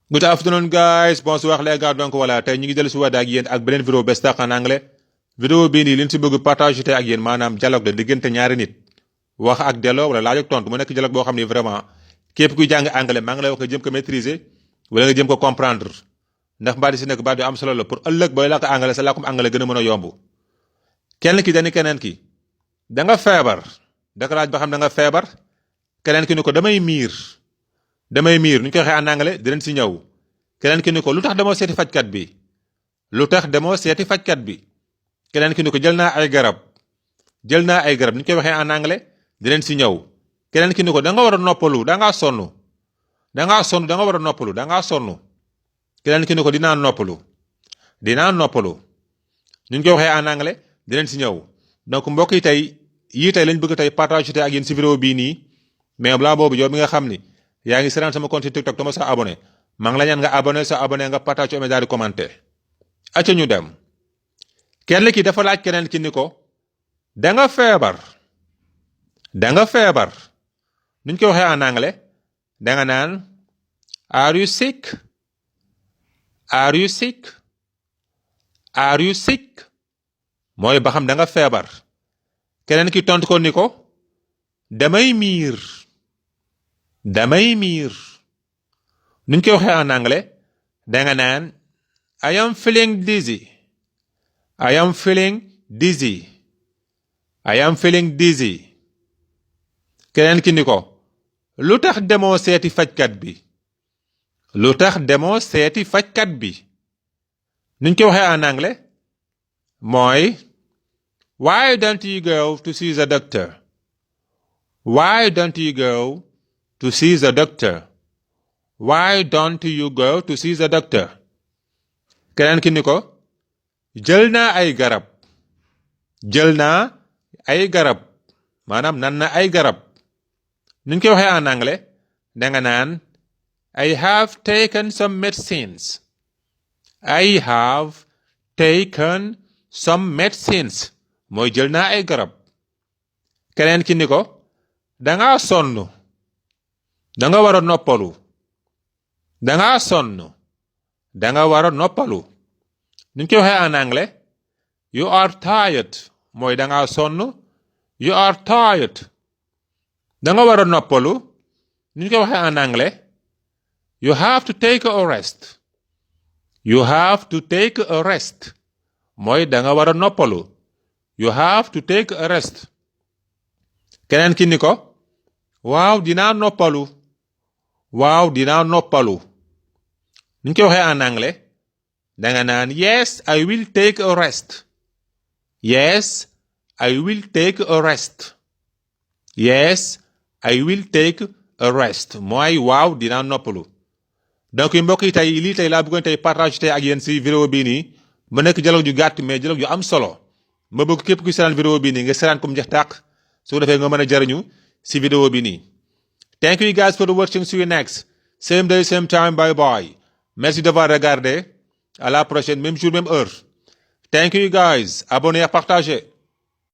Good afternoon guys, bonsoir les gars. Donc voilà, tey ñu ngi dellu si waat ak yéen ak beneen vidéo bes tax en anglais. Vidéo bii nii li ñu si bëgg partager tey ak yéen maanaam dialogue la diggante ñaari nit wax ak delloo wala laaj ak tontu mu nekk dialogue boo xam ni vraiment képp kuy jàng anglais maa ngi lay wax nga jëm ko maîtriser wala nga jëm ko comprendre ndax baat yi si nekk baat yu am solo la pour ëllëg booy làkk anglais sa làkkum anglais gën a mën a yomb. kenn ki dañu keneen ki da nga feebar da laaj ba xam da nga feebar keneen ki ni ko damay miir nu ñu koy waxee en anglais dinañ si ñëw. keneen ki ni ko lu tax demoo seeti fajkat bi keneen ki ni ko jël naa ay garab ni ñu koy waxee en anglais dinañ si ñëw. keneen ki ni ko da nga war a noppalu da nga war a noppalu da ngaa sonn keneen ki ni ko dinaa noppalu ni ñu koy waxee en anglais dinañ si ñëw. donc mbokk yi tey lañ bëgg tey partage tey ak yéen si vidéo bii nii mais balaa boobu yow mi nga xam ni yaa ngi seetaan sama compte TikTok dama sa abonné maa ngi la ñaan nga abonné nga partage daal di commenter. acca ñu dem. kenn ki dafa laaj keneen ki ni ko da nga feebar nu ñu koy waxee en anglais da nga naan are you sick mooy ba xam da nga feebar. keneen ki tontu ko ni ko damay miir nu ñu koy waxee en anglais da nga naan I am feeling dizzy. keneen ki ni ko lu tax demoo seeti fajkat bi nu ñu koy waxee en anglais mooy why don't you go to see the doctor keneen ki ni ko jël naa ay garab maanaam nan na ay garab nu ñu koy waxee en anglais da nga naan I have taken some medicines mooy jël naa ay garab. keneen ki ni ko danga sonn danga war a noppalu nu ñu koy waxee en anglais you are tired mooy danga sonn danga war a noppalu nu ñu koy waxee en anglais you have to take a rest mooy danga war a noppalu you have to take a rest. keneen ki ni ko waaw dinaa noppalu nu ñu koy waxee en anglais danga naan yes I will take a rest mooy waaw dinaa noppalu. donc mbokk yi tey laa bëggoon tey partage tey ak yéen si vidéo bii nii mu nekk dialogue ju gàtt mais dialogue ju am solo ma bëgg képp ku seetaan vidéo bii nii nga seetaan ko mu jeex tàq su defee nga mën a jariñu si vidéo bii nii. Thank you guys for watching. See you next same day same time. Bye bye. Merci d'avoir regardé. À la prochaine même jour même heure. Thank you guys. Abonnez et partagez.